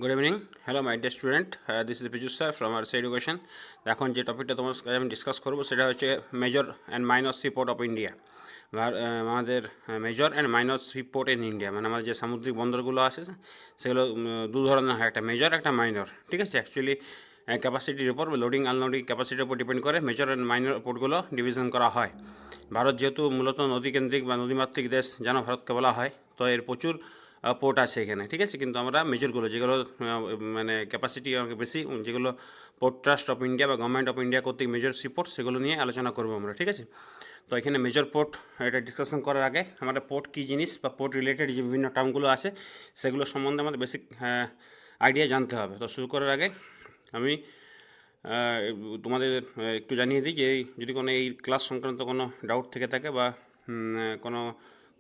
Good evening, hello my dear student, this is Pijush sir from RC education. এখন যে টপিকটা তোমার কাছে আমি ডিসকাস করবো সেটা হচ্ছে major and minor sea port of India. আমাদের major and minor sea port in India, মানে আমাদের যে সামুদ্রিক বন্দরগুলো আছে সেগুলো দু ধরনের হয়, একটা মেজর একটা মাইনর। ঠিক আছে, অ্যাকচুয়ালি ক্যাপাসিটির উপর, লোডিং আনলোডিং ক্যাপাসিটির উপর ডিপেন্ড করে মেজর অ্যান্ড মাইনর পোর্টগুলো ডিভিশন করা হয়। ভারত যেহেতু মূলত নদীকেন্দ্রিক বা নদীমাতৃক দেশ, যেন ভারতকে বলা হয়, তো এর প্রচুর পোর্ট আছে এখানে। ঠিক আছে, কিন্তু আমরা মেজরগুলো যেগুলো মানে ক্যাপাসিটি অনেক বেশি, যেগুলো পোর্ট ট্রাস্ট অফ ইন্ডিয়া বা গভর্নমেন্ট অফ ইন্ডিয়া কর্তৃক মেজর সি পোর্ট, সেগুলো নিয়ে আলোচনা করবো আমরা। ঠিক আছে, তো এখানে মেজর পোর্ট এটা ডিসকাশন করার আগে আমাদের পোর্ট কী জিনিস বা পোর্ট রিলেটেড যে বিভিন্ন টার্মগুলো আছে সেগুলো সম্বন্ধে আমাদের বেসিক আইডিয়া জানতে হবে। তো শুরু করার আগে আমি তোমাদের একটু জানিয়ে দিই যে যদি কোনো এই ক্লাস সংক্রান্ত কোনো ডাউট থেকে থাকে বা কোনো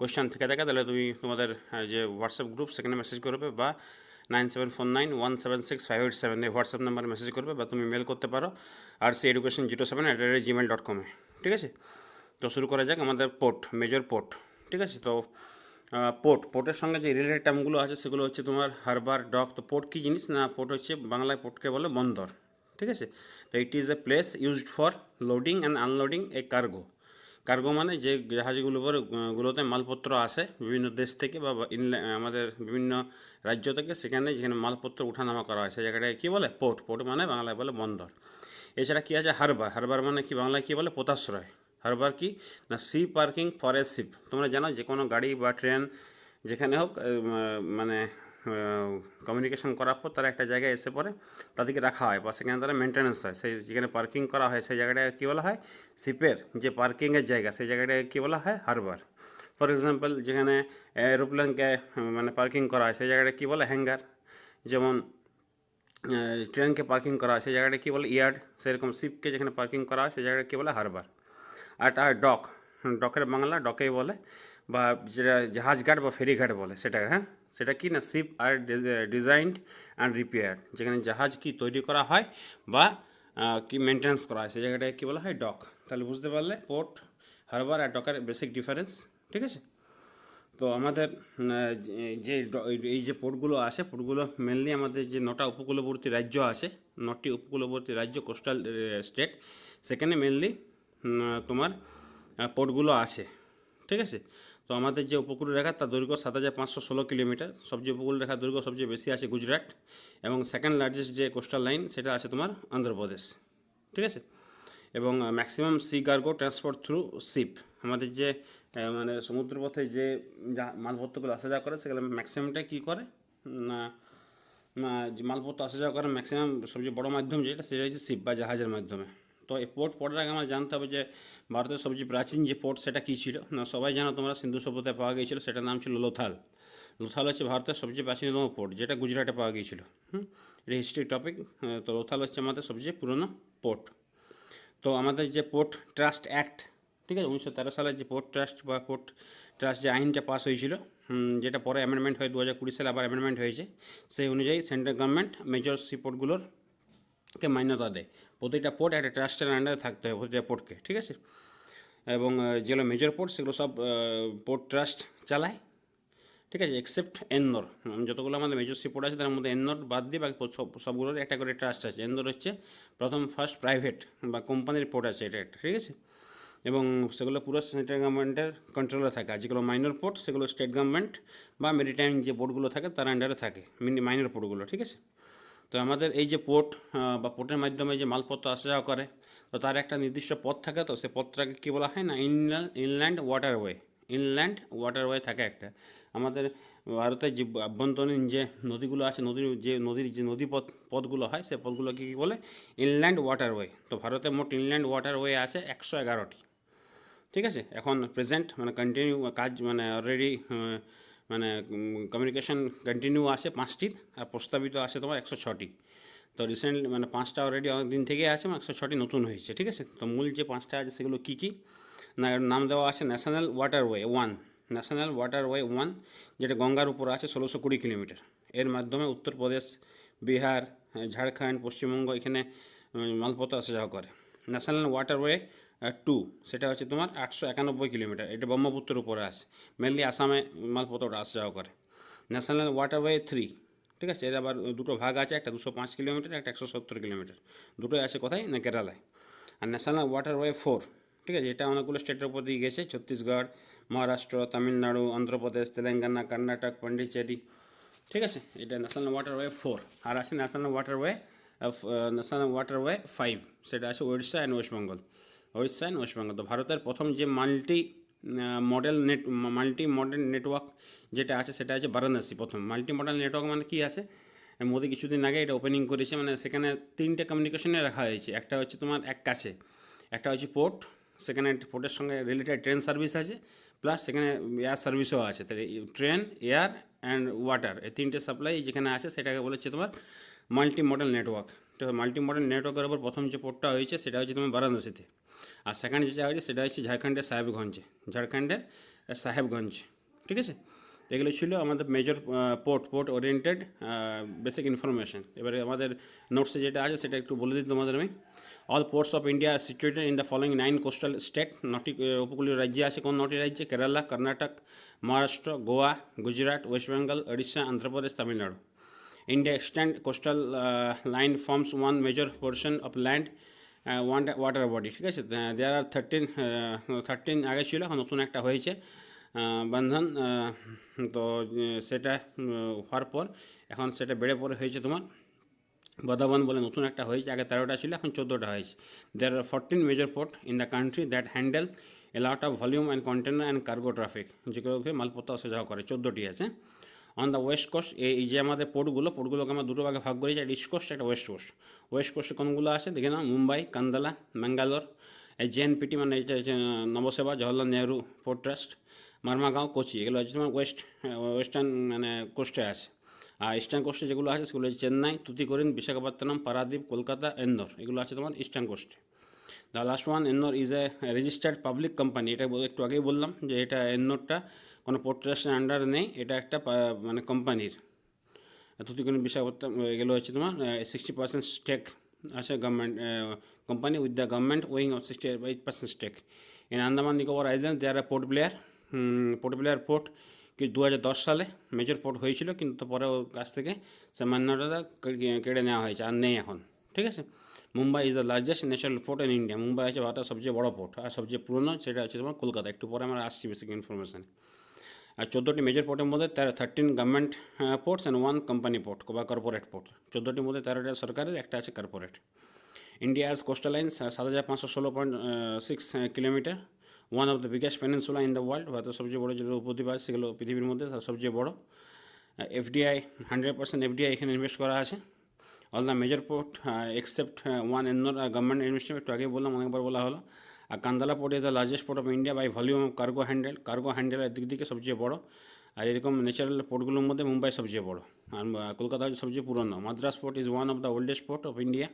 কোয়েশ্চান থেকে থাকে, তাহলে তুমি তোমাদের যে হোয়াটসঅ্যাপ গ্রুপ সেখানে মেসেজ করবে, বা 9749176587 এই হোয়াটসঅ্যাপ নাম্বারে মেসেজ করবে, বা তুমি মেল করতে পারো rceducation07@gmail.com-এ। ঠিক আছে, তো শুরু করা যাক আমাদের পোর্ট, মেজর পোর্ট। ঠিক আছে, তো পোর্টের সঙ্গে যে রিলেটেড টার্মগুলো আছে সেগুলো হচ্ছে তোমার হারবার, ডক। তো পোর্ট কী জিনিস না, পোর্ট হচ্ছে বাংলায় পোর্টকে বলে বন্দর। ঠিক আছে, তো it is a place used for loading and unloading A cargo. Cargo মানে যে গুলোতে মালপত্র আসে বিভিন্ন দেশ থেকে বা আমাদের বিভিন্ন রাজ্য থেকে, সেখানে যেখানে মালপত্র উঠানামা করা হয় সেই জায়গাটাকে কী বলে? পোর্ট। পোর্ট মানে বাংলায় বলে বন্দর। এছাড়া কী আছে? হারবার। হারবার মানে কি বাংলায় কী বলে? পোতাশ্রয়। হারবার কি না, sea parking for a ship. তোমরা জানো যে কোনো গাড়ি বা ট্রেন যেখানে হোক, মানে কমিউনিকেশন করার পর তারা একটা জায়গায় এসে পড়ে, তাদেরকে রাখা হয় বা সেখানে তারা মেনটেন্যান্স হয়। সেই যেখানে পার্কিং করা হয় সেই জায়গাটাকে কী বলা হয়? শিপের যে পার্কিংয়ের জায়গা সেই জায়গাটাকে কী বলা হয়? হারবার। ফর এক্সাম্পল, যেখানে এরোপ্লেনকে মানে পার্কিং করা হয় সেই জায়গাটা কী বলে? হ্যাঙ্গার। যেমন ট্রেনকে পার্কিং করা হয় সেই জায়গাটা কী বলে? ইয়ার্ড। সেরকম শিপকে যেখানে পার্কিং করা হয় সেই জায়গাটা কী বলে? হারবার। আর ডক, ডকের বাংলা ডকেই বলে, বা যেটা জাহাজ ঘাট বা ফেরিঘাট বলে সেটা। হ্যাঁ, সেটা কি না, ship are designed and repair, যেখানে জাহাজ কি তৈরি করা হয় বা কি মেনটেন্যান্স করা হয় সেই জায়গাটাকে কী বলা হয়? ডক। তাহলে বুঝতে পারলে পোর্ট, হারবার আর ডকের বেসিক ডিফারেন্স। ঠিক আছে, তো আমাদের যে এই যে পোর্টগুলো আছে, পোর্টগুলো মেনলি আমাদের যে 9টা উপকূলবর্তী রাজ্য আছে, 9টি উপকূলবর্তী রাজ্য, কোস্টাল স্টেট, সেখানে মেনলি তোমার পোর্টগুলো আছে। ঠিক আছে, তো আমাদের যে উপকূল রেখা তার দৈর্ঘ্য 7516 কিলোমিটার। সবচেয়ে উপকূল রেখার দৈর্ঘ্য সবচেয়ে বেশি আছে গুজরাট, এবং সেকেন্ড লার্জেস্ট যে কোস্টাল লাইন সেটা আছে তোমার অন্ধ্রপ্রদেশ। ঠিক আছে, এবং maximum sea cargo transport through ship. আমাদের যে মানে সমুদ্রপথে যে মালপত্রগুলো আসা যাওয়া করে সেগুলো ম্যাক্সিমামটাই কী করে না, যে মালপত্র আসা যাওয়া করে ম্যাক্সিমাম সবচেয়ে বড়ো মাধ্যম যেটা, সেটা হচ্ছে শিপ বা জাহাজের মাধ্যমে। তো এই পোর্ট পড়ার আগে আমরা জানতে হবে যে ভারতের সবচেয়ে প্রাচীন যে পোর্ট সেটা কী ছিল না। সবাই জানো তোমরা, সিন্ধু সভ্যতায় পাওয়া গিয়েছিল, সেটার নাম ছিল লোথাল। লোথাল হচ্ছে ভারতের সবচেয়ে প্রাচীনতম পোর্ট, যেটা গুজরাটে পাওয়া গিয়েছিল। এটা হিস্ট্রি টপিক। তো লোথাল হচ্ছে আমাদের সবচেয়ে পুরনো পোর্ট। তো আমাদের যে পোর্ট ট্রাস্ট অ্যাক্ট, ঠিক আছে, 1913 সালে যে পোর্ট ট্রাস্ট বা পোর্ট ট্রাস্ট যে আইনটা পাস হয়েছিল, যেটা পরে অ্যামেন্ডমেন্ট হয়ে 2020 সালে আবার অ্যামেন্ডমেন্ট হয়েছে, সেই অনুযায়ী সেন্ট্রাল গভর্নমেন্ট মেজর সি পোর্টগুলোকে মান্যতা দেয়। প্রতিটা পোর্ট একটা ট্রাস্টের আন্ডারে থাকতে হবে, প্রতিটা পোর্টকে। ঠিক আছে, এবং যেগুলো মেজর পোর্ট সেগুলো সব পোর্ট ট্রাস্ট চালায়। ঠিক আছে, এক্সেপ্ট এন্নোর। যতগুলো আমাদের মেজর সি পোর্ট আছে তার মধ্যে এন্নোর বাদ দিয়ে বাকি সবগুলোর একটা করে ট্রাস্ট আছে। এন্নোর হচ্ছে ফার্স্ট প্রাইভেট বা কোম্পানির পোর্ট আছে এটা একটা। ঠিক আছে, এবং সেগুলো পুরো সেন্ট্রাল গভর্নমেন্টের কন্ট্রোলে থাকে। আর যেগুলো মাইনর পোর্ট সেগুলো স্টেট গভর্নমেন্ট বা মেরিটাইম যে পোর্টগুলো থাকে তার আন্ডারে থাকে, মাইনর পোর্টগুলো। ঠিক আছে, তো আমাদের এই যে পোর্ট বা পোর্টের মাধ্যমে যে মালপত্র আসা যাওয়া করে, তো তার একটা নির্দিষ্ট পথ থাকে। তো সে পথটাকে কী বলা হয় না, ইনল্যান্ড ওয়াটারওয়ে। ইনল্যান্ড ওয়াটারওয়ে থাকে একটা। আমাদের ভারতের যে আভ্যন্তরীণ যে নদীগুলো আছে, নদীর যে পথগুলো হয়, সে পথগুলোকে কী বলে? Inland waterway. তো ভারতে মোট ইনল্যান্ড ওয়াটারওয়ে আছে 111টি। ঠিক আছে, এখন প্রেজেন্ট মানে কন্টিনিউ কাজ, মানে অলরেডি মানে কমিউনিকেশন কন্টিনিউ আছে 5টির, আর প্রস্তাবিত আছে তোমার 106টি। তো রিসেন্টলি মানে 5টা অলরেডি অনেক দিন থেকেই আছে, 106টি নতুন হয়েছে। ঠিক আছে, তো মূল যে 5টা আছে সেগুলো কী কী না, এর নাম দেওয়া আছে ন্যাশনাল ওয়াটারওয়ে 1। ন্যাশনাল ওয়াটারওয়ে 1, যেটা গঙ্গার উপর আছে 1620 কিলোমিটার। এর মাধ্যমে উত্তরপ্রদেশ, বিহার, ঝাড়খণ্ড, পশ্চিমবঙ্গ এখানে মালপত্র আসা যাওয়া করে। ন্যাশনাল ওয়াটারওয়ে 2, সেটা হচ্ছে তোমার 891 কিলোমিটার। এটা ব্রহ্মপুত্রের উপরে আসে, মেনলি আসামে মালপত্রটা আসা যাওয়া করে। ন্যাশনাল ওয়াটারওয়ে 3, ঠিক আছে, এর আবার দুটো ভাগ আছে, একটা 205 কিলোমিটার, একটা 170 কিলোমিটার, দুটোই আছে কোথায় না কেরালায়। আর ন্যাশনাল ওয়াটারওয়ে 4, ঠিক আছে, এটা অনেকগুলো স্টেটের উপর দিয়ে গেছে, ছত্তিশগড়, মহারাষ্ট্র, তামিলনাড়ু, অন্ধ্রপ্রদেশ, তেলেঙ্গানা, কর্ণাটক, পন্ডিচেরি, ঠিক আছে, এটা ন্যাশনাল ওয়াটারওয়ে 4। আর আছে ন্যাশনাল ওয়াটারওয়ে 5, সেটা আছে উড়িষ্যা অ্যান্ড ওয়েস্ট বেঙ্গল। তো ভারতের প্রথম যে মাল্টি মডেল নেটওয়ার্ক যেটা আছে সেটা আছে বারাণসী। প্রথম মাল্টি মডেল নেটওয়ার্ক মানে কি আছে, মোদি কিছুদিন আগে এটা ওপেনিং করেছে, মানে সেখানে 3টে কমিউনিকেশনে রাখা হয়েছে। একটা হচ্ছে তোমার এক কাছে, একটা হচ্ছে পোর্ট, সেখানে পোর্টের সঙ্গে রিলেটেড ট্রেন সার্ভিস আছে, প্লাস সেখানে এয়ার সার্ভিসও আছে। তাহলে ট্রেন, এয়ার অ্যান্ড ওয়াটার, এই 3টে সাপ্লাই যেখানে আছে সেটাকে বলেছে তোমার মাল্টি মডেল নেটওয়ার্ক। তো মাল্টি মডেল নেটওয়ার্কের উপর প্রথম যে পোর্টটা হয়েছে সেটা হচ্ছে তোমার বারাণসীতে। আর সেকেন্ড যেটা হয়েছে সেটা হচ্ছে ঝাড়খণ্ডের সাহেবগঞ্জ, ঠিক আছে। এগুলো ছিল আমাদের major port oriented basic information. এবারে আমাদের নোটসে যেটা আছে সেটা একটু বলে দিই তোমাদের আমি। All ports of India situated in the following 9 coastal state. 9টি উপকূলীয় রাজ্যে আছে। কোন 9টি রাজ্যে? Kerala, Karnataka, Maharashtra, Goa, Gujarat, West Bengal, Odisha, Andhra Pradesh, Tamil Nadu. India extend coastal line forms one major portion of land, one water body, ঠিক আছে। দেয়ার আর 13 আগে ছিল, এখন নতুন একটা হয়েছে বন্ধন। তো সেটা হওয়ার পর এখন সেটা বেড়ে পড়ে হয়েছে তোমার বদাবন বলে নতুন একটা হয়েছে। আগে 13টা ছিল, এখন 14টা হয়েছে। দেয়ার আর 14 major port in the country that handle A lot of volume and container and cargo traffic, যেগুলোকে মালপত্র আসা যাওয়া করে। 14টি আছে। অন দ্য ওয়েস্ট কোস্ট, এই যে আমাদের পোর্টগুলোকে আমরা দুটো ভাগে ভাগ করেছি, একটা ইস্ট কোস্ট, একটা ওয়েস্ট কোস্ট। ওয়েস্ট কোস্টে কোনগুলো আছে দেখে নাও? মুম্বাই, কান্দালা, ম্যাঙ্গালোর, এই জেএনপিটি মানে এটা নবসেবা জওহরলাল নেহরু পোর্ট ট্রাস্ট, মারমাগাঁও, কোচি, এগুলো হচ্ছে তোমার ওয়েস্টার্ন মানে কোস্টে আছে। আর ইস্টার্ন কোস্টে যেগুলো আছে সেগুলো হচ্ছে চেন্নাই, তুতিকোরিন, বিশাখাপত্তনম, পারাদ্বীপ, কলকাতা, এন্নোর, এগুলো আছে তোমার ইস্টার্ন কোস্টে। The last one Ennore is a registered public company. এটা একটু আগেই বললাম যে এটা এন্নোরটা কোনো পোর্ট ট্রাস্টের আন্ডারে নেই, এটা একটা মানে কোম্পানির। তুতিকোরিন, বিশাখাপত্তনম, এগুলো হচ্ছে তোমার 60% স্টেক আছে government company, with the government owing of 68% stake. In Andaman Nicobar island there are port port কি 2010 সালে মেজর পোর্ট হয়েছিল, কিন্তু পরে ওর কাছ থেকে সে মান্যতা কেড়ে নেওয়া হয়েছে, আর নেই এখন, ঠিক আছে। Mumbai is the largest natural port in India. Mumbai হচ্ছে ভারতের সবচেয়ে বড় পোর্ট, আর সবচেয়ে পুরনো সেটা হচ্ছে তোমার কলকাতা। একটু পরে আমরা আসছি বেসিক ইনফরমেশান। আর 14টি মেজর পোর্টের মধ্যে 13 government ports and 1 company port বা কর্পোরেট পোর্ট। 14টির মধ্যে 13টা সরকারের, একটা আছে corporate. India's coastal line 7516.6 kilometre, one of the biggest peninsula in the world. ভারতের সবচেয়ে বড় যেগুলো উপদ্বীপ আছে সেগুলো পৃথিবীর মধ্যে সবচেয়ে বড়। এফডিআই 100% এফডিআই এখানে ইনভেস্ট করা আছে। All the major port except one Ennore government investment, একটু আগে বললাম, অনেকবার বলা হলো। আর Kandla port is the largest port of India by volume of cargo হ্যান্ডেলের দিক থেকে সবচেয়ে বড়। আর এরকম ন্যাচারাল পোর্টগুলোর মধ্যে মুম্বাই সবচেয়ে বড়, আর কলকাতা হচ্ছে সবচেয়ে পুরনো। Madras port is one of the oldest port of India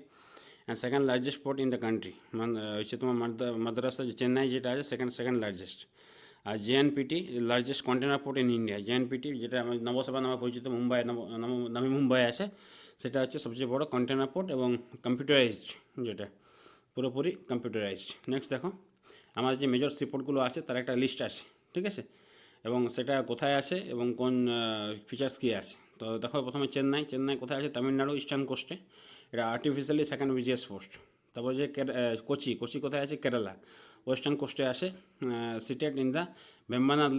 and second largest port in the country. হচ্ছে তোমার মাদ্রাসা চেন্নাই যেটা আছে সেকেন্ড লার্জেস্ট। আর JNPT largest container port in India. JNPT যেটা নবসেবা নামে পরিচিত, মুম্বাই নামি মুম্বাই আছে, সেটা হচ্ছে সবচেয়ে বড় কন্টেনার পোর্ট এবং কম্পিউটারাইজড, যেটা পুরোপুরি কম্পিউটারাইজড। নেক্সট দেখো, আমার যে মেজর সিপোর্টগুলো আছে তার একটা লিস্ট আছে, ঠিক আছে, এবং সেটা কোথায় আছে এবং কোন ফিচার্স কী আছে। তো দেখো, প্রথমে চেন্নাই কোথায় আছে? তামিলনাড়ু, ইস্টার্ন কোস্টে, এটা আর্টিফিশিয়ালি সেকেন্ড বিজিএস পোস্ট। তারপরে যে কোচি কোথায় আছে? কেরালা, ওয়েস্টার্ন কোস্টে আসে, সিটেড ইন দ্য ভেম্বানাথ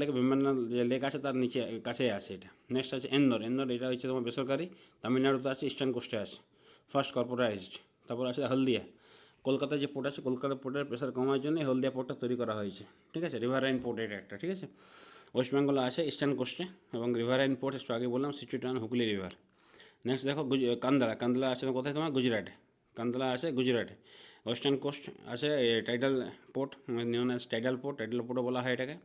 যে লেক আছে তার নিচে কাছেই আছে এটা। নেক্সট আছে এন্নোর, এটা হচ্ছে তোমার বেসরকারি, তামিলনাড়ুতে আছে, ইস্টার্ন কোস্টে আছে, ফার্স্ট কর্পোরাইজড। তারপর আছে হলদিয়া, কলকাতায় যে পোর্ট আছে, কলকাতা পোর্টের প্রেশার কমার জন্য হলদিয়া পোর্টটা তৈরি করা হয়েছে, ঠিক আছে। রিভারাইন পোর্ট এটা একটা, ঠিক আছে। ওয়েস্ট বেঙ্গল আছে ইস্টার্ন কোস্টে, এবং রিভারাইন পোর্ট একটু আগে বললাম situated on Hooghly river. Next দেখো কান্দলা আছে কোথায়? তোমার গুজরাটে, কান্দলা আছে গুজরাটে। ওয়েস্টার্ন কোস্ট আছে টাইডাল পোর্ট, নিউন অ্যাজ টাইডাল পোর্টও বলা হয় এটাকে।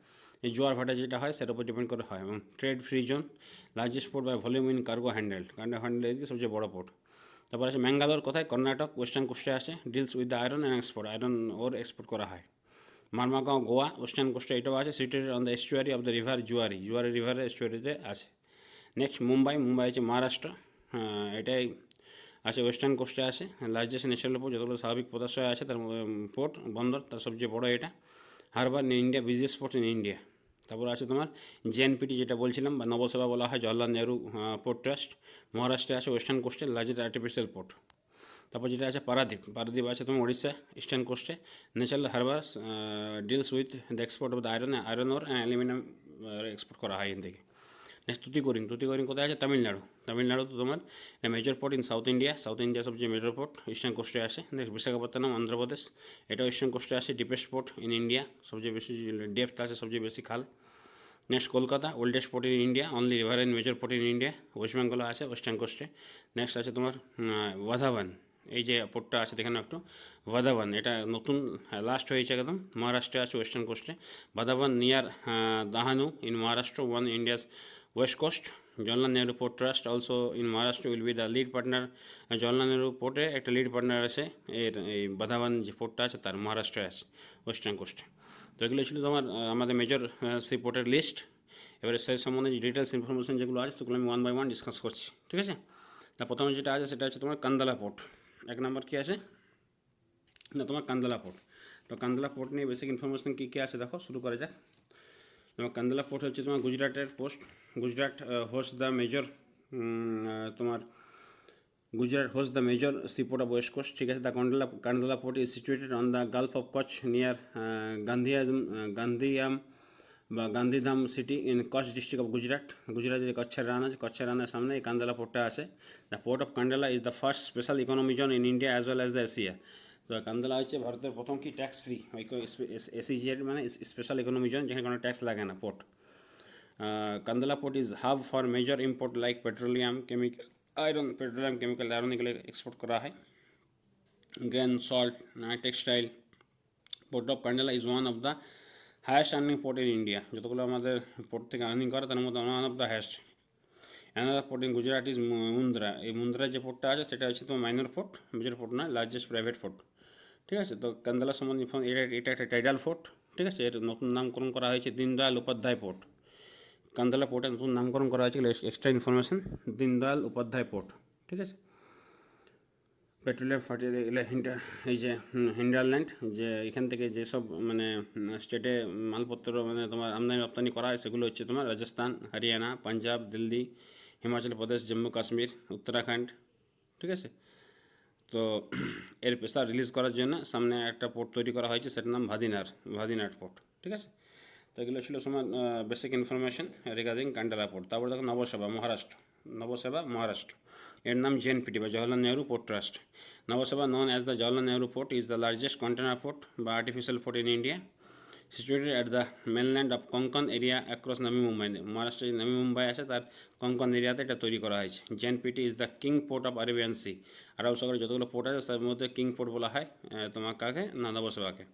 এই জোয়ার ভাটা যেটা হয় সেটার উপর ডিপেন্ড করে হয়। এবং trade free zone, largest port by volume in cargo handle এদিকে সবচেয়ে বড় পোর্ট। তারপর আছে ম্যাঙ্গালোর, কোথায়? কর্ণাটক, ওয়েস্টার্ন কোস্টে আছে, deals with the iron ore export করা হয়। মারমাগাঁও, গোয়া, ওয়েস্টার্ন কোস্টে এটাও আছে, seated on the estuary of the river Zuari রিভারের এস্টুয়ারিতে আছে। নেক্সট মুম্বাই হচ্ছে মহারাষ্ট্র, এটাই আছে, ওয়েস্টার্ন কোস্টে আছে, লার্জেস্ট ন্যাশনাল পোর্ট, যতগুলো স্বাভাবিক পোতাশ্রয় আছে তার পোর্ট বন্দর তার সবচেয়ে বড় এটা। Harbour in India, BGS port in India. তারপর আছে তোমার জেএনপিটি, যেটা বলছিলাম বা নবসেবা বলা হয়, জওহরলাল নেহরু পোর্ট ট্রাস্ট। মহারাষ্ট্রে আছে ওয়েস্টার্ন কোস্টের লার্জেস্ট আর্টিফিশিয়াল পোর্ট। তারপর যেটা আছে পারাদ্বীপ, পারাদ্বীপ আছে তোমার উড়িষ্যা ইস্টার্ন কোস্টে। Natural harbour deals with the export of the iron ore and aluminium export করা হয় এখান থেকে। নেক্সট তুতিকোরিন, তুতিকোরিন কোথায় আছে? তামিলনাড়ু। তামিলনাড়ু তো তোমার major port in south India, south India সবচেয়ে মেজর পোর্ট ইস্টার্ন কোস্টে আসে। নেক্সট বিশাখাপত্তনম অন্ধ্রপ্রদেশ, এটাও ইস্টার্ন কোস্টে আসে, ডিপেস্ট পোর্ট ইন ইন্ডিয়া, সবচেয়ে বেশি ডেপথ আছে, সবচেয়ে বেশি খাল। Next Kolkata, oldest port in India, only riverine major port in India, West Bengal আছে ওয়েস্টার্ন কোস্টে। নেক্সট আছে তোমার ওয়াধাবান, এই যে পোর্টটা আছে দেখেন একটু, ভাদাবান, এটা নতুন লাস্ট হয়েছে একদম, মহারাষ্ট্রে আছে ওয়েস্টার্ন কোস্টে। Vadhavan near Dahanu in Maharashtra, one India's west coast. Jawaharlal Nehru port trust also in Maharashtra will be the lead partner. Jawaharlal Nehru পোর্টে একটা লিড পার্টনার আছে, এই ভাদাবান যে পোর্টটা আছে তার মহারাষ্ট্রে আছে ওয়েস্টার্ন কোস্টে। তো এগুলো ছিল তোমার আমাদের মেজর সি পোর্টের লিস্ট। এবারে সেই সম্বন্ধে যে ডিটেলস ইনফরমেশন যেগুলো আছে সেগুলো আমি ওয়ান বাই ওয়ান ডিসকাস করছি, ঠিক আছে। তা প্রথমে যেটা আছে সেটা হচ্ছে তোমার কান্দালা পোর্ট। এক নম্বর কী আছে না, তোমার কান্দালা পোর্ট। তো কান্দালা পোর্ট নিয়ে বেসিক ইনফরমেশন কী কী আছে দেখো, শুরু করা যাক। তোমার কান্দালা পোর্ট হচ্ছে তোমার গুজরাটের post. Gujarat host the major তোমার Gujarat host the major sea port of west coast, ঠিক আছে। The Kandla port is situated on the gulf of Kutch near Gandhiyam বা Gandhidham city in Kutch district of Gujarat. গুজরাটের যে কচ্ছের রান আছে, কচ্ছের রানের সামনে এই কান্দালা পোর্টটা আছে। The port of Kandla is the first special economy zone in India as well as the Asia. তো কান্দালা হচ্ছে ভারতের প্রথম কি ট্যাক্স ফ্রি এসইজেড মানে স্পেশাল ইকোনমি জোন, যেখানে কোনো ট্যাক্স লাগে না port. Kandla port is hub for major import like petroleum, chemical, iron, petroleum, chemical, iron এগুলো এক্সপোর্ট করা হয়। Grain, salt, textile. Port of Kandla is one of the highest earning port in India. যতগুলো আমাদের port থেকে earning করে তার মধ্যে one of the highest. Another port in Gujarat is Mundra. এই মুন্দ্রা যে পোর্টটা আছে সেটা হচ্ছে তোমার মাইনর পোর্ট, মেজর পোর্ট নয়, লার্জেস্ট প্রাইভেট পোর্ট, ঠিক আছে। তো কান্দালা সম্বন্ধে এটা একটা টাইডাল পোর্ট, ঠিক আছে। এর নতুন নামকরণ করা হয়েছে দীনদয়াল উপাধ্যায় পোর্ট। কান্দালা পোর্টের নতুন নামকরণ করা হয়েছিল, extra information, Deendayal Upadhyay port, ঠিক আছে। পেট্রোলিয়াম ফার্টিলাইজার, এই যে হিন্ডারল্যান্ড, যে এখান থেকে যেসব মানে স্টেটে মালপত্র মানে তোমার আমদানি রপ্তানি করা হয় সেগুলো হচ্ছে তোমার রাজস্থান, হরিয়ানা, পাঞ্জাব, দিল্লি, হিমাচল প্রদেশ, জম্মু কাশ্মীর, উত্তরাখণ্ড, ঠিক আছে। তো এর প্রেসার রিলিজ করার জন্য সামনে একটা পোর্ট তৈরি করা হয়েছে, সেটার নাম ভাদিনার পোর্ট, ঠিক আছে। তো এগুলো ছিল সময় basic information regarding Kandla port. তারপর দেখো নবসেবা মহারাষ্ট্র, এর নাম জেএনপিটি বা Jawaharlal Nehru port trust. Nhava Sheva known as the Jawaharlal Nehru port is the largest container port বা artificial port in India, situated at the mainland of Konkan area across নামি মুম্বাই। মহারাষ্ট্রের যে নামি মুম্বাই আছে তার কোঙ্কন এরিয়াতে এটা তৈরি করা হয়েছে। JNPT is the king port of Arabian sea. আরব সাগরে যতগুলো পোর্ট আছে তার মধ্যে কিং পোর্ট বলা হয় তোমার কাকে না, নবসেবাকে।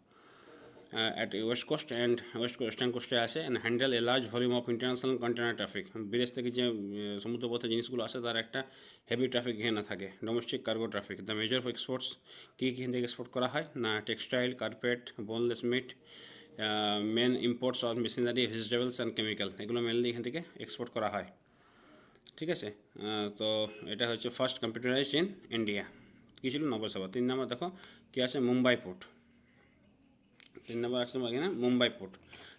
at west coast and western কোস্টে আসে and handle A large volume of international container traffic. বিদেশ থেকে যে সমুদ্রপথে জিনিসগুলো আসে তার একটা হেভি ট্রাফিক এখানে থাকে, domestic cargo traffic. The major exports কী কী থেকে এক্সপোর্ট করা হয় না, textile, carpet, boneless meat, main imports of machinery, vegetables and chemical, এগুলো মেনলি এখান থেকে এক্সপোর্ট করা হয়, ঠিক আছে। তো এটা হচ্ছে ফার্স্ট কম্পিউটারাইজড ইন ইন্ডিয়া। কী ছিল নবসেবা। 3 নম্বর দেখো কী আছে, মুম্বাই পোর্ট। 3 নম্বর আছে তোমার এখানে মুম্বাই পোর্ট।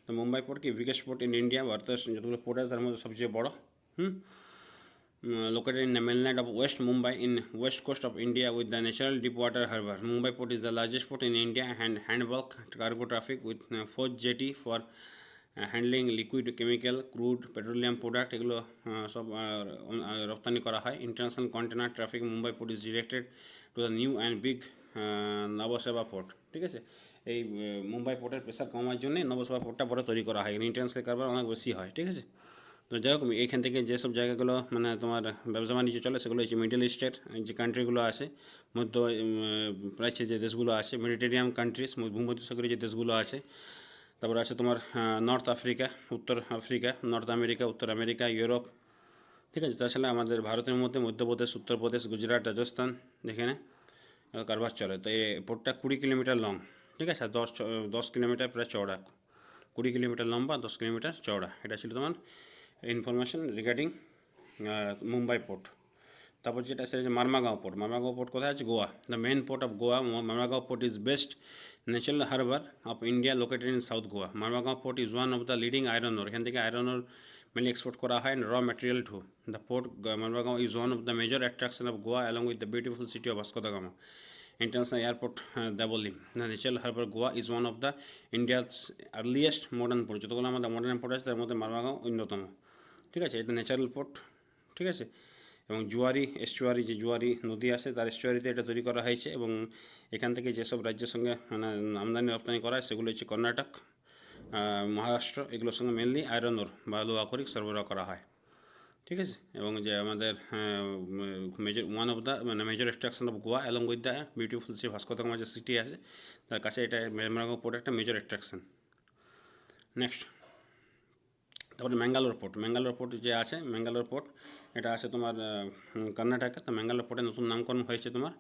তো মুম্বাই পোর্ট কি বিগেস্ট পোর্ট ইন ইন্ডিয়া, ভারতের যতগুলো পোর্ট আছে তার মধ্যে সবচেয়ে বড়। Located in the mainland of West Mumbai in west coast of India with the natural deep water harbour. Mumbai port is the largest port in India and hand bulk cargo traffic with 4 jetty for handling liquid, chemical, crude, petroleum product, এগুলো সব রপ্তানি করা হয়। International container traffic Mumbai port is directed to the new and big নবসেবা port, ঠিক আছে। এই মুম্বাই পোর্টের pressure কমার জন্যে নবসেবা পোর্টটা বড় তৈরি করা হয়, ইন্টারন্যাশনাল কারবার অনেক বেশি হয়, ঠিক আছে। তো যাই হোক এইখান থেকে যেসব জায়গাগুলো মানে তোমার ব্যবসা বাণিজ্য চলে সেগুলো হচ্ছে মিডল ইস্টের যে কান্ট্রিগুলো আছে, মধ্য প্রাচ্যে যে দেশগুলো আছে, মেডিটেরিয়ান কান্ট্রিজ, ভূমধ্যসাগরীয় যে দেশগুলো আছে। তারপর আছে তোমার নর্থ আফ্রিকা, উত্তর আফ্রিকা, নর্থ আমেরিকা, উত্তর আমেরিকা, ইউরোপ, ঠিক আছে। তাছাড়া আমাদের ভারতের মধ্যে মধ্যপ্রদেশ, উত্তরপ্রদেশ, গুজরাট, রাজস্থান, যেখানে কারবার চলে। তো এই পোর্টটা 20 কিলোমিটার লং, ঠিক আছে। 10 কিলোমিটার প্রায় চওড়া, 20 কিলোমিটার লম্বা, 10 কিলোমিটার চওড়া। এটা ছিল তোমার ইনফরমেশন রিগার্ডিং মুম্বাই পোর্ট। তারপর যেটা সেটা হচ্ছে মারমাগাঁও পোর্ট। মারমাগাঁও পোর্ট কোথায় আছে? Goa. The main port of Goa, Mormugao port is best natural harbour of India located in south Goa. Mormugao port is one of the leading iron ore. এখান থেকে আয়রন ওর মেনলি এক্সপোর্ট করা হয়, and raw material to. The port Mormugao is one of the major attraction of Goa along with the beautiful city of Vasco da Gama. International Airport Daboli. The Natural Harbour Goa is one of the India's earliest modern port. যতগুলো আমাদের modern port আছে তার মধ্যে মারমাগাঁও অন্যতম। ঠিক আছে, এটা natural port. ঠিক আছে, এবং জুয়ারি এস্টুয়ারি, যে জুয়ারি নদী আছে তার এস্টুয়ারিতে এটা তৈরি করা হয়েছে, এবং এখান থেকে যেসব রাজ্যের সঙ্গে মানে আমদানি রপ্তানি করা হয় সেগুলো হচ্ছে কর্ণাটক, মহারাষ্ট্র, এগুলোর সঙ্গে মেনলি আয়রন ওর বা লোহা আকরিক সরবরাহ করা হয়। ঠিক আছে, এবং যে আমাদের মেজর ওয়ান অফ দ্য মানে major extraction of Goa along with the beautiful যে ভাস্কো দা গামা যে সিটি আছে তার কাছে এটা মারমাগাঁও পোর্ট একটা মেজর অ্যাট্রাকশন। নেক্সট, তারপরে ম্যাঙ্গালোর পোর্ট। ম্যাঙ্গালোর পোর্ট যে আছে, ম্যাঙ্গালোর পোর্ট এটা আছে তোমার কর্ণাটকে। তো ম্যাঙ্গালোর পোর্টের নতুন নামকরণ হয়েছে তোমার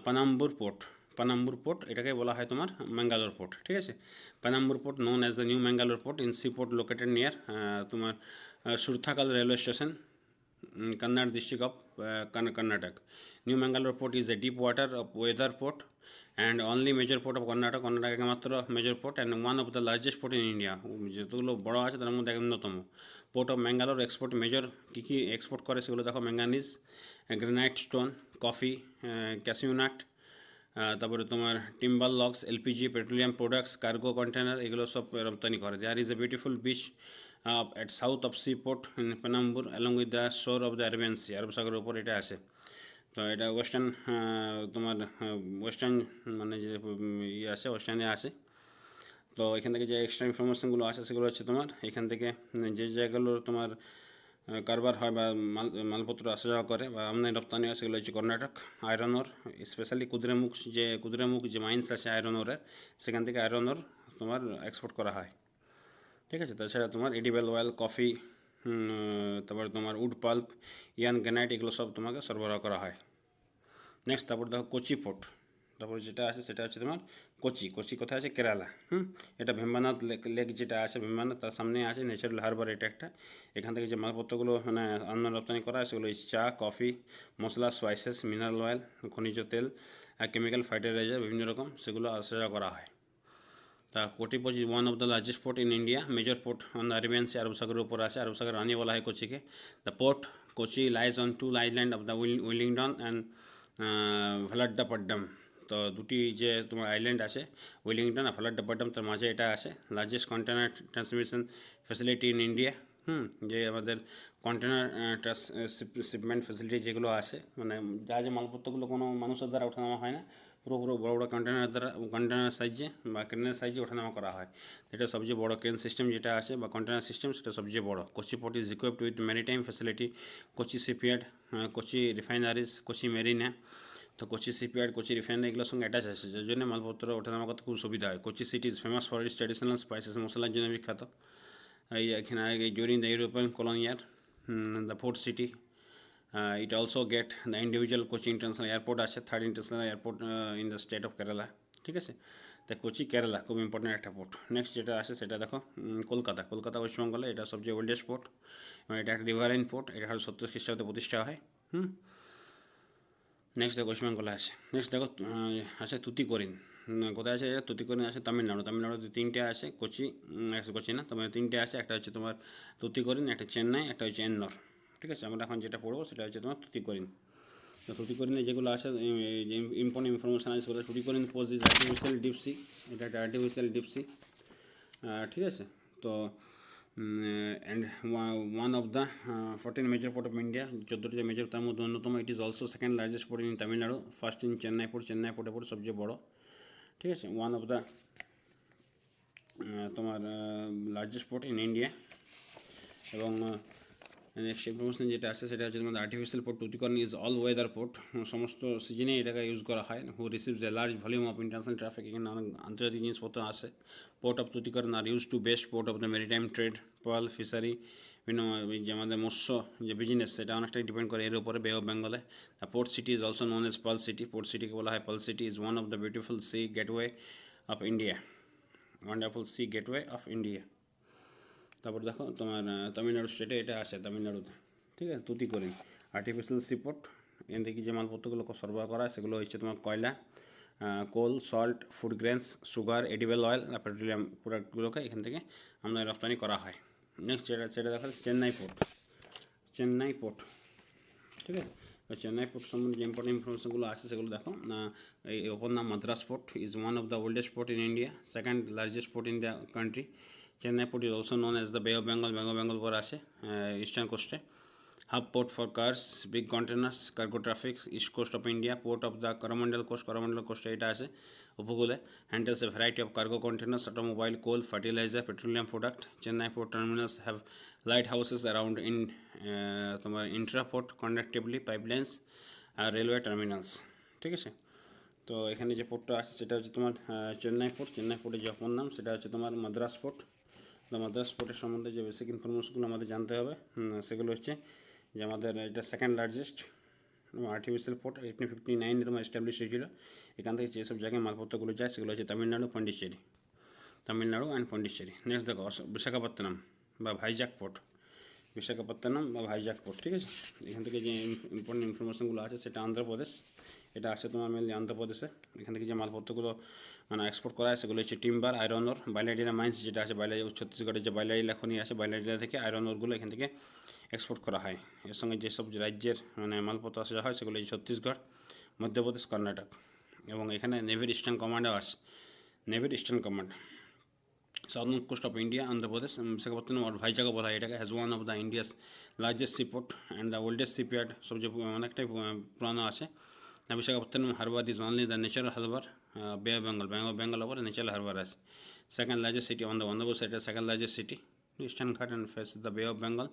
পানাম্বুর পোর্ট। পানাম্বুর পোর্ট এটাকে বলা হয় তোমার ম্যাঙ্গালোর পোর্ট। ঠিক আছে, Panambur port known as the new Mangalore port in sea port located near তোমার Surathkal railway station, Kannada district of Karnataka. New Mangalore port is a deep water weather port and only major port of Karnataka. Karnataka একমাত্র major port and one of the largest port in India. যেগুলো বড় আছে তার মধ্যে অন্যতম। Port of Mangalore export major কী কী export করে সেগুলো দেখো, manganese, granite stone, coffee, cashew nut, তারপরে তোমার timber logs, LPG, petroleum products, cargo container, এগুলো সব রপ্তানি করে। There is a beautiful beach at south of seaport in Penambur along with the shore of the Arabian Sea. আরব সাগরের উপর এটা আছে। তো এটা ওয়েস্টার্ন তোমার ওয়েস্টার্ন মানে যে ইয়ে আছে ওয়েস্টার্নে আছে। তো এখান থেকে যে এক্সট্রা ইনফরমেশনগুলো আছে সেগুলো হচ্ছে তোমার এখান থেকে যে জায়গাগুলোর তোমার কারবার হয় বা মালপত্র আসা যাওয়া করে বা আমদানি রপ্তানি হয় সেগুলো হচ্ছে কর্ণাটক। আয়রন ওর স্পেশালি কুদ্রেমুখ যে মাইন্স আছে আয়রন ওরের, সেখান থেকে আয়রন ওর তোমার এক্সপোর্ট করা হয়। ঠিক আছে, তাছাড়া তোমার এডিবল অয়েল, কফি, তারপরে তোমার উড পাল্প, ইয়ান গ্যানাইট, এগুলো সব তোমাকে সরবরাহ করা হয়। নেক্সট, তারপর দেখো কোচি পোর্ট। তারপরে যেটা আছে সেটা হচ্ছে তোমার কোচি। কোচি কোথায় আছে? কেরালা। এটা ভেম্বানাথ লেক যেটা আছে ভেম্বানাথ তার সামনে আছে ন্যাচারাল হারবার, এটা একটা। এখান থেকে যে মালপত্রগুলো মানে আমদানি রপ্তানি করা হয় সেগুলো চা, কফি, মশলা, স্পাইসেস, মিনারেল অয়েল, খনিজ তেল, কেমিক্যাল ফার্টিলাইজার বিভিন্ন রকম সেগুলো আসা যাওয়া করা হয়। তা Kochi port is one of the largest port in India, major port on the Arabian sea, আরব সাগরের উপর আছে, আরব সাগর রানী বলা হয় কোচিকে। The port Kochi lies on two island of the Willingdon and Vallarpadam. তো দুটি যে তোমার আইল্যান্ড আছে উইলিংটন আর ভালাড্ডাপাড্ডাম, তার মাঝে এটা আছে। Largest container transmission facility in India. যে আমাদের কন্টেনার শিপমেন্ট ফ্যাসিলিটি যেগুলো আছে মানে যা যে মালপত্রগুলো কোনো মানুষের দ্বারা ওঠানামা হয় না, পুরো বড় বড় কন্টেনার সাইজে বা ক্রেনের সাইজে ওঠানামা করা হয়। এটা সবচেয়ে বড় ক্রেন সিস্টেম যেটা আছে বা কন্টেনার সিস্টেম সেটা সবচেয়ে বড়। Kochi port is equipped with maritime facility, Kochi shipyard, Kochi refineries, Kochi marina. তো কোচি শিপইয়ার্ড, কোচি রিফাইনারি এগুলোর সঙ্গে অ্যাটাচ আছে, যার জন্য মালপত্র ওঠানামা করতে খুব সুবিধা হয়। Kochi city is famous for its traditional spices, মশলার জন্য বিখ্যাত। এখানে during the European colonial the port city it also get the individual Kochi international airport আছে, third international airport in the state of Kerala. ঠিক আছে, তা কোচি কেরালা খুব ইম্পর্টেন্ট একটা পোর্ট। নেক্সট যেটা আছে সেটা দেখো কলকাতা। কলকাতা ওয়েস্টবেঙ্গলে এটা সবচেয়ে ওল্ডেস্ট পোর্ট, এটা একটা রিভারাইন পোর্ট। এটা 1870 খ্রিস্টাব্দে প্রতিষ্ঠা হয়। নেক্সট দেখো ওয়েস্ট বেঙ্গলে আছে। নেক্সট দেখো আছে তুতিকোরিন। কোথায় আছে? তুতিকোরিন আছে তামিলনাড়ু। তামিলনাড়ুতে তিনটে আছে কোচি, কোচি না তোমার তিনটে আছে, একটা হচ্ছে তোমার তুতিকোরিন, একটা চেন্নাই, একটা হচ্ছে এন্নোর। ঠিক আছে, আমরা এখন যেটা পড়বো সেটা হচ্ছে তোমার তুতিকোরিন। তো তুতিকোরিনে যেগুলো আছে ইম্পর্টেন্ট ইনফরমেশান আছে সেগুলো Tuticorin post is artificial deep sea, এটা একটা আর্টিফিশিয়াল ডিপসি। ঠিক আছে, তো and one of the 14 major port of India, 14টি মেজর তার মধ্যে অন্যতম। It is also second largest port in Tamil Nadu, first in Chennai port. Chennai পোর্টের পর সবচেয়ে বড়। ঠিক আছে, ওয়ান অফ দ্য তোমার লার্জেস্ট পোর্ট ইন ইন্ডিয়া। এবং নেক্সট ইনফরমেশন যেটা আছে সেটা হচ্ছে তোমাদের artificial port Tuticorin is all weather port, সমস্ত সিজনে এটাকে ইউজ করা হয়। Who receives a large volume of international traffic, এখানে অনেক আন্তর্জাতিক জিনিসপত্র আসে। পোর্ট অফ তুতিকোরিন আর use to best port of the maritime trade, pearl fishery, যে আমাদের মৎস্য যে বিজনেস সেটা অনেকটাই ডিপেন্ড করে এর উপরে, বে অফ বেঙ্গলে। The port city is also known as pearl city, port সিটিকে বলা হয় pearl city. Is one of the beautiful sea gateway of India, wonderful sea gateway of India. তারপর দেখো তোমার তামিলনাড়ু স্টেটে এটা আছে, তামিলনাড়ুতে। ঠিক আছে, তুতিকোরিন আর্টিফিশিয়াল সি পোর্ট। এখান থেকে যে মালপত্রগুলো সরবরাহ করা হয় সেগুলো হচ্ছে তোমার কয়লা, coal, salt, food grains, sugar, edible oil আর পেট্রোলিয়াম প্রোডাক্টগুলোকে এখান থেকে আমদানি রপ্তানি করা হয়। নেক্সট সেটা দেখা চেন্নাই পোর্ট। চেন্নাই পোর্ট, ঠিক আছে। তো চেন্নাই পোর্ট সম্বন্ধে যে ইম্পর্টেন্ট ইনফরমেশনগুলো আছে সেগুলো দেখো না। এই ওপর নাম Madras port is one of the oldest port in India, second largest port in the country. Chennai port is also known as the Bay of Bengal, Bengal পর আছে ইস্টার্ন কোস্টে। Hub port for cars, big containers, cargo traffic, east coast of India. Port of the Coromandel কোস্টে এটা আছে উপকূলে। Handles a variety of cargo containers, automobile, coal, fertilizer, petroleum product. Chennai port terminals have light houses around in তোমার ইন্ট্রাপোর্ট কন্ডাক্টিভলি পাইপলাইন্স আর railway terminals, ঠিক আছে। তো এখানে যে পোর্টটা আছে সেটা হচ্ছে তোমার চেন্নাই পোর্ট। চেন্নাই পোর্টের যে অপর নাম সেটা হচ্ছে তোমার মাদ্রাস পোর্ট। তো মাদ্রাস পোর্টের সম্বন্ধে যে বেসিক ইনফরমেশনগুলো আমাদের জানতে হবে সেগুলো হচ্ছে যে আমাদের এটা সেকেন্ড লার্জেস্ট আর্টিফিশিয়াল পোর্ট, 1859 তোমার এস্টাবলিশ হয়েছিল। এখান থেকে যেসব জায়গায় মালপত্রগুলো যায় সেগুলো হচ্ছে তামিলনাড়ু অ্যান্ড পন্ডিচেরি। নেক্সট দেখো বিশাখাপত্তনম বা ভাইজাক পোর্ট। বিশাখাপত্তনম বা ভাইজাক পোর্ট, ঠিক আছে। এখান থেকে যে ইম্পর্টেন্ট ইনফরমেশনগুলো আছে সেটা অন্ধ্রপ্রদেশ। এটা আছে তোমার মেনলি অন্ধ্রপ্রদেশে। এখান থেকে যে মালপত্রগুলো মানে এক্সপোর্ট করা হয় সেগুলো হচ্ছে টিম্বার, আয়রন ওর, বাইলাডিলা মাইন্স যেটা আছে ছত্তিশগড়ের যে বাইলাডিলা খনি আছে, বাইলাডিলা থেকে আয়রন ওরগুলো এখান থেকে এক্সপোর্ট করা হয়। এর সঙ্গে যেসব রাজ্যের মানে মালপত্র আসা হয় সেগুলো ছত্তিশগড়, মধ্যপ্রদেশ, কর্ণাটক। এবং এখানে নেভির ইস্টার্ন কমান্ডও আছে, নেভির eastern command. Southern coast of India, Andhra Pradesh, Visakhapatnam আর ভাইজাগও বলা হয় এটাকে, has one of the India's largest seaport and the oldest shipyard, সবচেয়ে অনেকটাই পুরানো আছে। Visakhapatnam harbour is only the natural harbour, bay of Bengal ওপরে ন্যাচারাল হারবার আছে। Second largest city on the বন্দোবস্ত, এটা second largest city, eastern Ghat and face the bay of Bengal.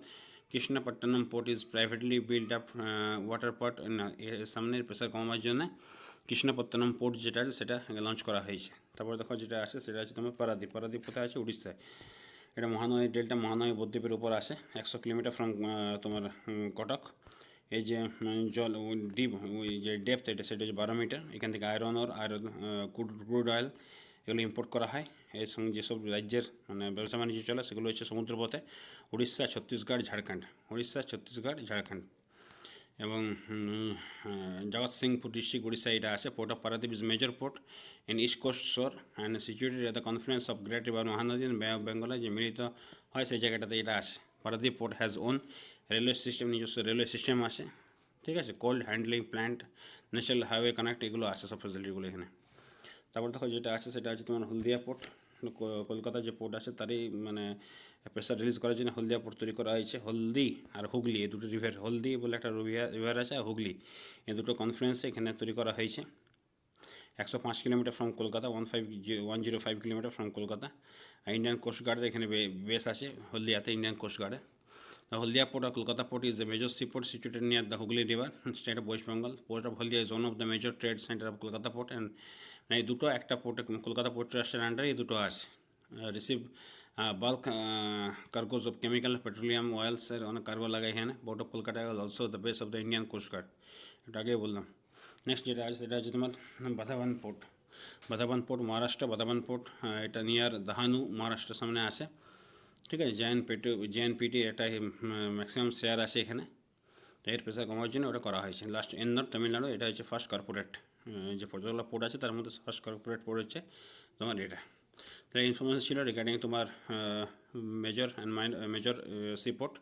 Krishnapatnam port is privately build up water port, সামনের pressure কমাবার জন্য Krishnapatnam port যেটা আছে সেটা launch করা হয়েছে। তারপরে দেখো যেটা আছে সেটা হচ্ছে তোমার পারাদ্বীপ কোথায় আছে? উড়িষ্যায়। এটা মহানদী ডেল্টা, মহানদী বদ্বীপের উপর আসে, 100 কিলোমিটার ফ্রম তোমার কটক। এই যে জল ডিপ ওই যে ডেপথ এটা সেটা হচ্ছে 12 মিটার। এখান থেকে আয়রন ওর, ক্রুড অয়েল এগুলো ইম্পোর্ট করা হয়। এর সঙ্গে যেসব রাজ্যের মানে ব্যবসা বাণিজ্য চলে সেগুলো হচ্ছে সমুদ্রপথে, উড়িষ্যা, ছত্তিশগড়, ঝাড়খণ্ড। এবং জগৎসিংপুর ডিস্ট্রিক্ট উড়িষ্যা এটা আছে। Port of Paradip is major port in east coast shore and situated at the confluence of great river Mahanadi and bay of বেঙ্গলে যে মিলিত হয় সেই জায়গাটাতে এটা আছে। Paradip port has own railway system, নিজস্ব রেলওয়ে সিস্টেম আছে, ঠিক আছে। Coal handling plant, national highway connect, এগুলো আছে সব ফেসিলিটিগুলো এখানে। তারপর দেখো যেটা আছে সেটা হচ্ছে তোমার হলদিয়া পোর্ট। কলকাতার যে পোর্ট আছে তারই মানে প্রেসার রিলিজ করার জন্য হলদিয়া পোর্ট তৈরি করা হয়েছে। হলদি আর হুগলি এই দুটো রিভার, হলদি বলে একটা রিভার আছে আর হুগলি, এই দুটো কনফ্লুয়েন্সে এখানে তৈরি করা হয়েছে। 105 kilometre from Kolkata, 105 kilometre from Kolkata. Indian কোস্টগার্ডের এখানে বেস আছে হলদিয়াতে, ইন্ডিয়ান কোস্টগার্ডে। The Haldia port of Kolkata port is a major seaport situated near the Hooghly River, state of West Bengal. Port of Haldia is one of the major trade center of Kolkata port, and এই দুটো একটা পোর্টে Kolkata port ট্রাস্টের আন্ডারে এই দুটো আছে। Receive bulk cargoes of chemical, petroleum, অয়েলসের অনেক কার্গো লাগে এখানে। Port of Kolkata is also the base of the Indian coast guard, এটা আগেই বললাম। নেক্সট যেটা আছে সেটা হচ্ছে তোমার বাধাবান পোর্ট মহারাষ্ট্র। বাধাবান পোর্ট এটা নিয়ার দাহানু, মহারাষ্ট্রের সামনে আছে, ঠিক আছে। জেএনপিটি একটা ম্যাক্সিমাম শেয়ার আছে এখানে, এর প্রেসার কমার জন্য ওটা করা হয়েছে। লাস্ট এন্নর, তামিলনাড়ু, এটা হচ্ছে ফার্স্ট কর্পোরেট যে যতগুলো পোর্ট আছে তার মধ্যে ফার্স্ট কর্পোরেট পোর্ট হচ্ছে তোমার এটা। তাহলে ইনফরমেশন ছিল রিগার্ডিং তোমার মেজর সিপোর্ট।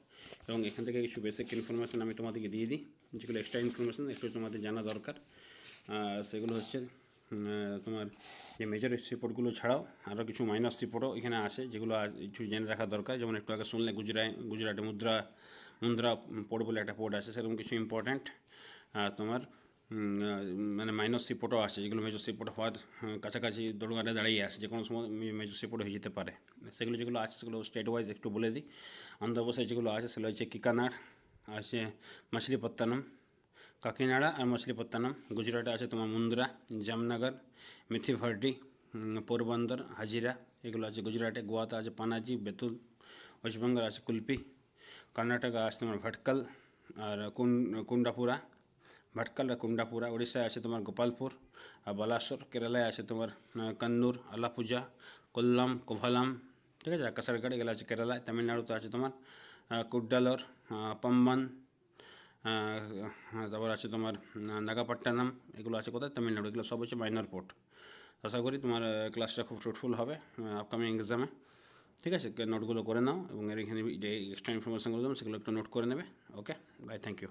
এবং এখান থেকে কিছু বেসিক ইনফরমেশান আমি তোমাদেরকে দিয়ে দিই, যেগুলো এক্সট্রা ইনফরমেশান একটু তোমাদের জানা দরকার। সেগুলো হচ্ছে তোমার যে মেজর সিপোর্টগুলো ছাড়াও আরও কিছু মাইনর সিপোর্টও এখানে আসে, যেগুলো একটু জেনে রাখা দরকার। যেমন একটু আগে শুনলে গুজরাটে মুন্দ্রা পোর্ট বলে একটা পোর্ট আছে, সেরকম কিছু ইম্পর্ট্যান্ট তোমার মানে মাইনর সিপোর্টও আছে, যেগুলো মেজর সিপোর্ট হওয়ার কাছাকাছি দোড়গাড়ে দাঁড়িয়ে আসে, যে কোনো সময় মেজর সিপোর্ট হয়ে যেতে পারে। সেগুলো যেগুলো আছে সেগুলো স্টেট ওয়াইজ একটু বলে দিই। অন্ধ্রপ্রদেশে যেগুলো আছে সেগুলো হচ্ছে কিকানাড়, আছে মাছলিপত্তনম, কাকিনাড়া আর মাছলিপত্তনম। গুজরাটে আছে তোমার মুন্দ্রা, জামনগর, মিথিভার্ডি, পোরবন্দর, হাজিরা, এগুলো আছে গুজরাটে। গোয়াতে আছে পানাজি, বেতুল। ওয়েস্ট বেঙ্গল আছে কুলপি। কর্ণাটকে আছে তোমার ভটকল আর কুন্ডাপুরা, ভটকল আর কুন্ডাপুরা। উড়িষ্যায় আছে তোমার গোপালপুর আর বালাসোর। কেরালায় আছে তোমার কন্নুর, আলাপুজা, কোল্লাম, কোভালাম, ঠিক আছে। কাসারগড়, এগুলো আছে কেরালায়। তামিলনাড়ুতে আছে তোমার কুড্ডালোর, পাম্বান, তারপর আছে তোমার নাগাপট্টনম, এগুলো আছে কোথায়, তামিলনাড়ু, এগুলো সব হচ্ছে মাইনর পোর্ট। আশা করি তোমার ক্লাসটা খুব ফ্রুটফুল হবে আপকামিং এক্সামে। ঠিক আছে, নোটগুলো করে নাও এবং এর এখানে যে এক্সট্রা ইনফরমেশানগুলো দেবো সেগুলো একটু নোট করে নেবে। ওকে, বাই, থ্যাংক ইউ।